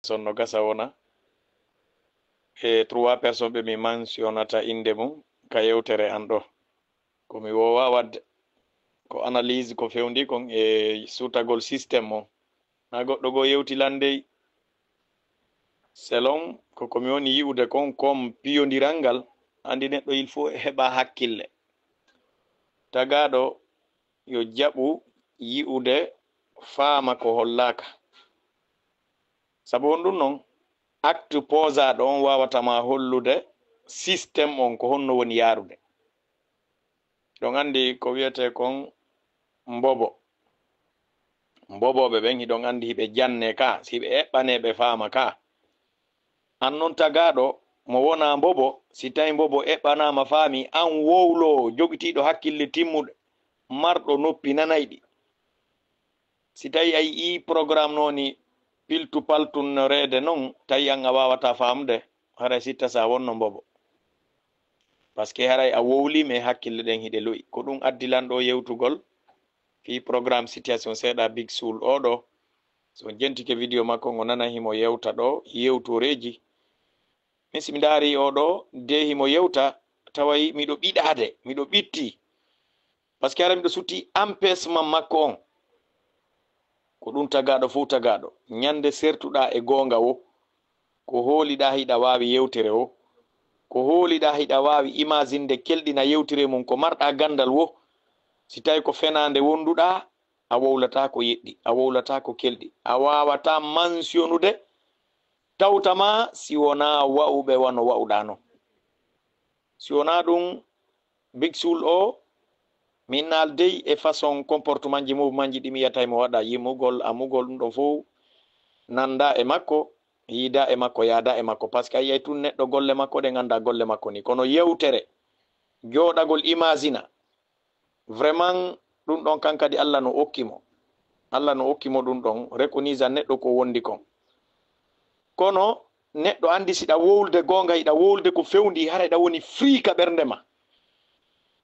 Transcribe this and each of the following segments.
sonno gasa wona e 3 personnes ɓe mi mentionata inde mum ka yewtere an ɗo komi wowa wadde ko analyse ko fewndi kon e sutagol systéme on na goɗɗo goo yewtilande selon ko komi woni yi'ude kon comme piyodiral ngal andi neɗɗo il faut heɓa hakkille tagaɗo yo jaɓu yi'ude faama ko hollaka sabu on ɗum noon acte posaɗo on wawatama hollude systéme on ko honno woni yarude ɗon andi ko wiyete kon mboboɓe ɓen hiɗon andi hiɓe janne ka si ɓe eɓɓane ɓe faama ka an noon tagaɗo mo wona mbobo si tawi mbobo eɓɓanama faami an wowlo joɓitiɗo hakkille timmuɗe marɗo noppi nanayɗi si tawi a yii programme noni piltu paltunnorede noon tawi an a wawata famde haray sitta sa wonno mbobo par ce que haray a wowlima e hakkille ɗen hiɗe loyi ko ɗum addilanɗo yewtugol fi programme situation seeɗa Big Soul oɗo so jentike vidéo makko ngo nana himo yewta ɗo yewtoreji min simi daari oɗo de himo yewta taway miɗo ɓiɗade miɗo ɓitti par ce que hara miɗo sutti empêchement makko on ko ɗum tagaɗo fo tagaɗo ñande sertuɗa e gonga o ko hooliɗa hiɗa wawi yewtere o ko hooliɗa hiɗa wawi imaginde kelɗina yewtire mum ko marɗa gandal wo si tawi ko fenande wonduɗa a wowlata ko yeɗɗi a wowlata ko kelɗi a wawata mentionnude tawtama si wona wa'uɓe wano wa'uɗa no si wona ɗum Big Soul o min naaldey e façon comportement ji mouvement ji ɗimi yiyata mo waɗa yimmugol amugol ɗum ɗo fof nanda e makko yiida e makko yaada e makko par ce que a yiyay tun neɗɗo golle makko ɗe ganda golle makko ni kono yewtere joɗagol imagina vraiment ɗum ɗon kankadi Allah no okkimo ɗum ɗon reconise neɗɗo ko wondi kon kono neɗɗo andi siɗa wowlde gonga hiɗa wowlde ko fewndi hara ɗa woni free ka ɓernde ma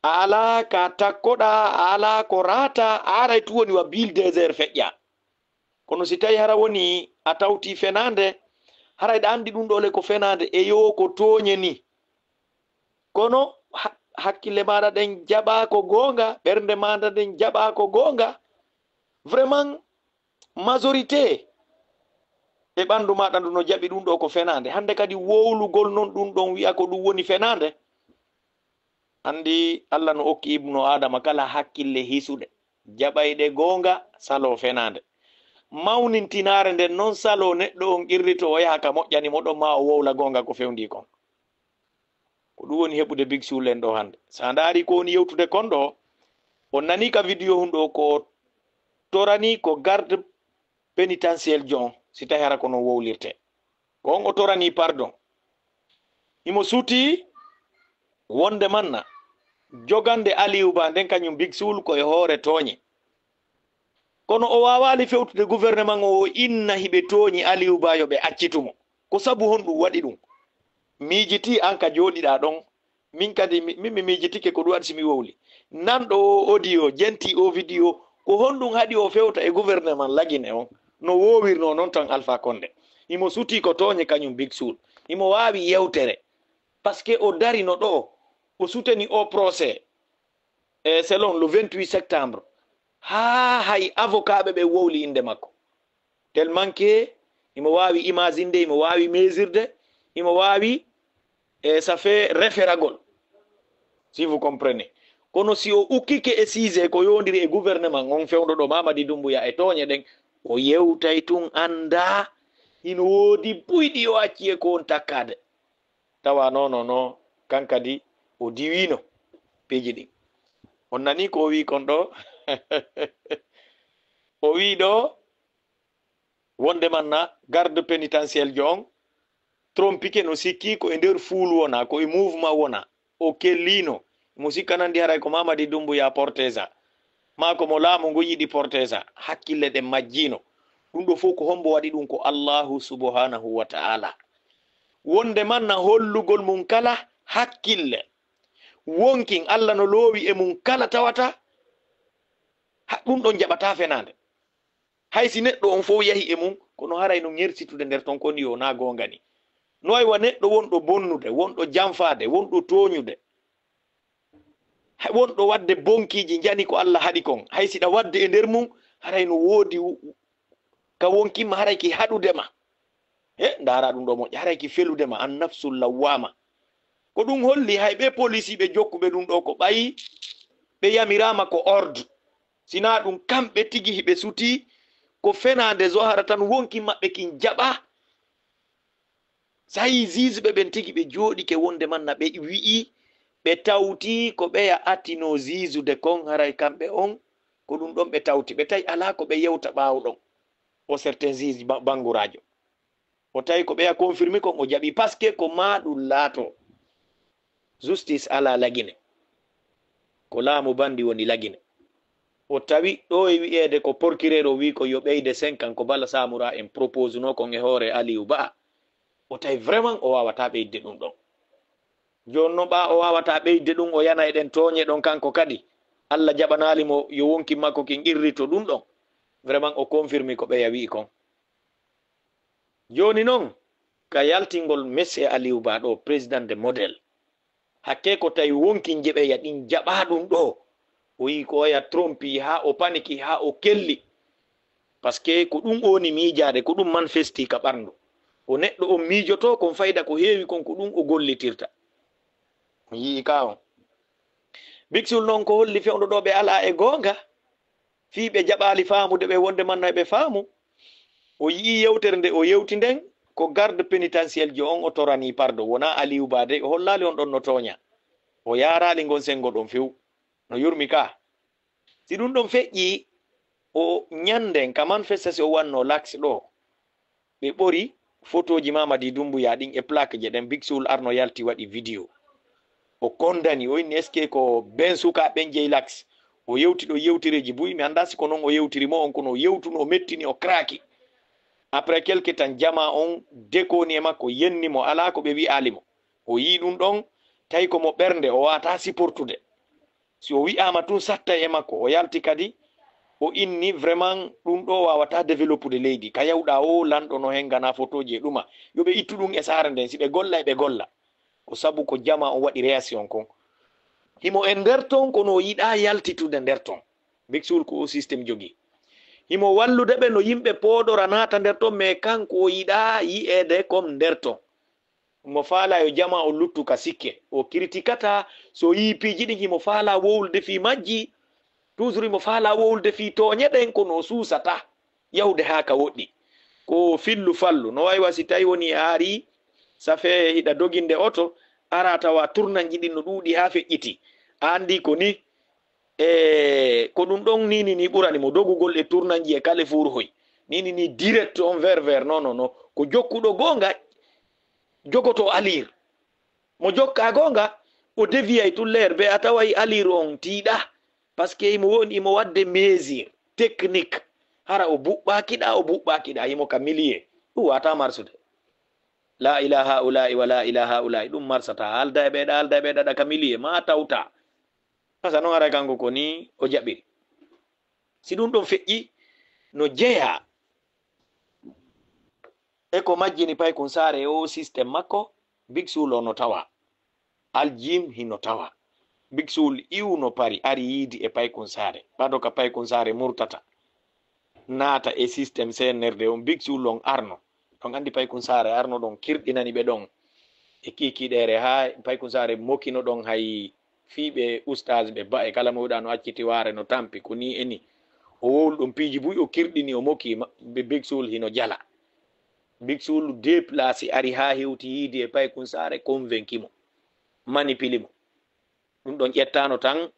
a ala ka takkoɗa a ala ko rata a aray tu woni wa bil désert feƴƴa kono si tawi hara woni a tawti fenande haray ɗa andi ɗum ɗole ko fenande e yo ko toñe ni kono hakkille maɗa ɗen jaɓa ko gonga ɓernde maɗa ɗen jaɓa ko gonga vraiment majorité e ɓandu maɗa ndu no jaɓi ɗum ɗo ko fenande hande kadi wowlugol noon ɗum ɗon wi'a ko ɗum woni fenande andi Allah no okki ibnu adama kala hakkille hisuɗe jaɓayɗe gonga salo fenande mawnintinare nden noon salo neɗɗo on irrito o yaha ka moƴƴani moɗon ma o wowla gonga ko fewndi kon ko ɗum woni heɓude Big Soul en ɗo hande sa daari ko woni yewtude kon ɗo on nani ka vidéo hun ɗo ko torani ko garde pénitentiel jon si tawi hara ko non wowlirte ko on o torani pardon imo suuti wonde manna jogande Aliou Ba nden kañum Big Soul koye hoore tooñe kono o wawali fewtude gouvernement o inna hiɓe tooñi Aliou Ba yoɓe accitumo ko sabu honɗum waɗi ɗum miijiti an ka joɗiɗa ɗon min kadi min mi miijitike ko ɗum waɗi simi wowli nanɗo o audio jenti o vidéo ko honɗum haɗi o fewta e gouvernement lagine on no wowirno noon tan Alpha Condé imo suti ko tooñe kañum Big Soul imo wawi yewtere par ce que o darino ɗo o suteni o procès e selon le 28 septembre ha hay avocat ɓe wowli inde makko tellement que imo wawi imaginde imo wawi mesirde imo wawi ça fait référagol si vous comprenez kono si o ukkike e sise ko yondiri e gouvernement on fewɗo ɗo Mamadi Doumbouya e tooñe ɗen o yewtay tun anda ino woodi buyɗi o acci e ko on takkade tawa nono kankadi o diwino peeji ɗin on nani ko o wi kon ɗo o wi ɗo wonde manna garde pénitentiel jo on trompike no sikki ko e nder fuulu wona ko e mouvement wona o kellino mo sikkanandi haray ko Mamadi Doumbouya portesa ma ko mo laamu ngu yiɗi portesa hakkille ɗen majjino ɗum ɗo fof ko hombo waɗi ɗum ko Allahu subhanahu wa ta'ala wonde manna hollugol mum kala hakkille wonkin Allah no loowi e mum kala tawata ɗum ɗon jaɓata fenande haysi neɗɗo on fof yahi e mum kono haray no ŋersitude nder ton koni yo na gongani no way wa neɗɗo wonɗo bonnude wonɗo janfade wonɗo toñude wonɗo wadde bonkiji jani ko Allah haɗi kon hay siɗa wadde e nder mum haray no woodi ka wonkima haray ki haɗudema ndara ɗum ɗo moƴƴa haray ki feludema an nafsul lawwama ko ɗum holli hay ɓe police ɓe jokkuɓe ɗum ɗo ko ɓayi ɓe yamirama ko ordre sina ɗum kamɓe tigi hiɓe suti ko fenade zohara tan wonki maɓɓe kin jaɓa sayi juge ɓen tigi ɓe jooɗike wonde manna ɓe wi'i ɓe tawti ko ɓeya attino juge kon haray kamɓe on ko ɗum ɗon ɓe tawti ɓe tawi ala ko ɓe yewta ɓawɗon o certain juge bangurajo o tawi ko ɓeya confirmé kon o jaɓi par ce que ko maɗum laato justice ala lagine ko laamu bandi woni lagine o tawi ɗo e wi'ede ko procureur o wi ko yo ɓeyde 5 ans ko bala samura en propose no kon e hoore Aliou Ba o tawi vraiment o wawata ɓeyde ɗum ɗon joni no ɓa o wawata ɓeyde ɗum o yana eɗen toñe ɗon kanko kadi Allah jaɓanalimo yo wonki makko kin irrito ɗum ɗon vraiment o confirme ko ɓeya wi'i kon joni noon ka yaltingol Monsieur Aliou Ba ɗo président de modèle hakke ko tawi wonki jeɓeya ɗin jaɓa ɗum ɗo o wi ko oya trompi ha o paniki ha o kelli par ce que ko ɗum woni miijade ko ɗum manifesti ka ɓarndu o neɗɗo on miijoto kon fayda ko heewi kon ko ɗum o gollitirta yii ka on biksul noon ko holli fewɗo ɗo ɓe ala e gonga fii ɓe jaɓali faamude ɓe wonde manna ɓe faamu o yii yewtere nde o yewti nden ko garde pénitentiel jo on o torani pardo wona Aliou Ba de o hollali on ɗon no toña o yarali ngon sengo ɗon few no yurmi ka si ɗum ɗon feƴƴi o ñanden ka manifestation o wanno lax ɗo ɓe ɓori photoji Mamadi Doumbouya ɗin e plaque je ɗen biksul arno yalti waɗi vidéo o kondani o inni est ce que ko ben suka ɓen jeyi lax o yewti ɗo yewtireji buyi mi anda si ko noon o yewtiri mo on kono o yewtuno o mettini o kraki après quelque tan jama on dekoni e makko yennimo ala ko ɓe wi'alimo o yi ɗum ɗon tawi komo ɓernde o wata supportude si o wi'ama tun satta e makko o yalti kadi o inni vraiment ɗum ɗo wawata développude leydi ka yawɗa o lanɗo no hengana photoji e ɗuma yoɓe ittu ɗum e sare nden si ɓe golla eɓe golla ko sabu ko jama on waɗi réaction kon himo e nder ton kono o yiɗa yaltitude nder ton biksul ko o systéme jogui himo wallude ɓe no yimɓe pooɗora naata nder ton mais kanko o yiɗa yi'ede comme nder ton mo faala yo jama o luttu ka sikke o critiquata so yi piiji ɗin himo faala wowlude fi majji toujours himo faala wowlude fi toñe ɗen kono suusata yawde ha ka woɗɗi ko fillu fallu no wawi wasi tawi woni aari safe hiɗa doginde oto ara tawa tournanji ɗin no ɗuuɗi ha feƴƴiti andi ko ni ko ɗum ɗon nini ni ɓurani mo dogugol e tournanji e kale furhoy nini ni direct on vers non ko jokkuɗo gonga jogoto alir mo jokka gonga o déviay tulleer be a tawayi alir on tiiɗa par ce que imo wadde mesure technique hara o buɓɓakiɗa himo ka millier ɗum wata marsude la ilaha ulai wa la ilaha ulai ɗum marsata halda e ɓeeɗa ka millier ma tawta asa noon ara kanko ko ni o jaɓiri si ɗum ɗon feƴƴi no jeeya e ko majjini paykun sare e o systéme makko biksul o no tawa aljim hino tawa biksul iwno pari ari yiidi e paykun sare ɓaɗo ka paykun sare murtata naata e systéme cnrd on biksul on arno ɗon andi paykun sare arno ɗon kirɗinani ɓe ɗon e kikiɗere ha paykun sare mokkino ɗon hay fiɓe oustage ɓe ba e kala mawɗa no acciti ware no tampi ko ni eni o wowlu ɗon piiji buy o kirɗini o mokki biksul hino jala biksul déplacé ari ha hewti yiidi e paykun sare convaincu mo manipuli mo ɗum ɗon ƴettano tan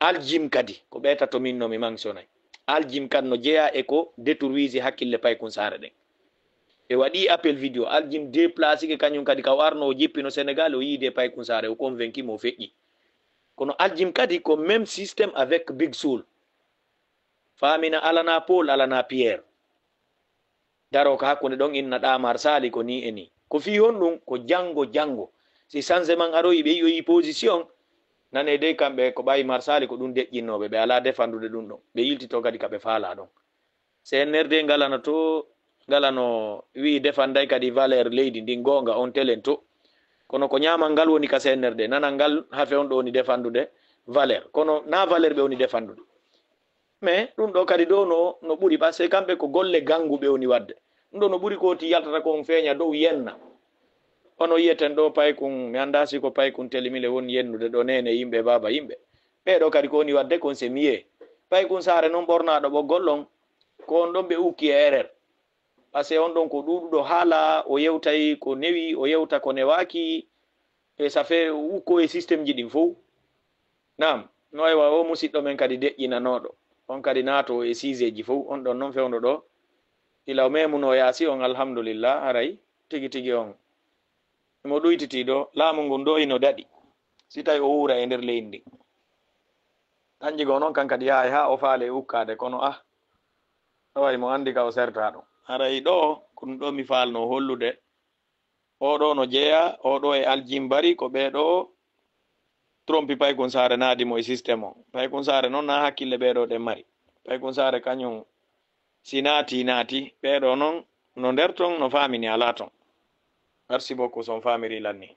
aljim kadi ko ɓeytato min no mi manctionay aljim kadi no jeeya e ko détruise hakkille paykun sare ɗen ɓe waɗi appel vidéo aljim déplacé ke kañum kadi ka o arno o jippino sénégal o yiide paykun sare o convaincu mo o feƴƴi kono aljim kadi ko même systéme avec big soul famina alana paul alana pierre daro ko hakkunde ɗon inna ɗamar sali ko ni e ni ko fi hon ɗum ko jango si changement aroyi ɓe yoyi position nane dey kamɓe ko ɓayi marsali ko ɗum deƴƴinnoɓe ɓe ala defandude ɗum ɗon ɓe yiltito kadi kaɓe faala ɗon cnrd ngalano to ngalano wi defanday kadi valeur leydi ndin gonga on telen to kono ko ñamal ngal woni ka cnrd nana ngal hafe on ɗo woni defandude valeur kono na valeur ɓe woni defandude mais ɗum ɗo kadi ɗo no ɓuri par ce que kamɓe ko golle ganguɓe woni wadde ɗum ɗo no ɓuri koti yaltata ko on feeña dow yenna ono yiyeten ɗo paykun mi anda si ko paykun telimile woni yennude ɗo nene yimɓe baba yimɓe ɓeɗo kadi ko woni wadde kon se miye paykun saare noon ɓornaɗo ɓoggol on ko on ɗon ɓe ukki e erreur par ce que on ɗon ko ɗuɗuɗo haala o yewtay ko newi o yewta ko newaki e ça fait ukko e systéme ji ɗin fof nam no aywa o musidɗo men kadi deƴƴinanoɗo on kadi naato e sigeji fof on ɗon noon fewno ɗo ila o memuno yaasi on alhamdulillah haray tigi tigi on mo ɗuytiti ɗo laamu ngun ɗo ino daɗi si tawi o wuura e nder leydi ndi kanjigo noon kan kadi yahay ha o faale ukkade kono ɗoway mo andi ka o serta ɗum haray ɗo ko ɗum ɗo mi falno hollude oɗo no jeeya oɗo e aljimbari ko ɓeɗo trompi paykun saare naadimo e systéme o paykun saare noon na hakkille ɓeɗo ɗen mari paykun saare kañum si naati ɓeɗo noon no nder ton no famini ala ton merci beaucoup son famiri lanni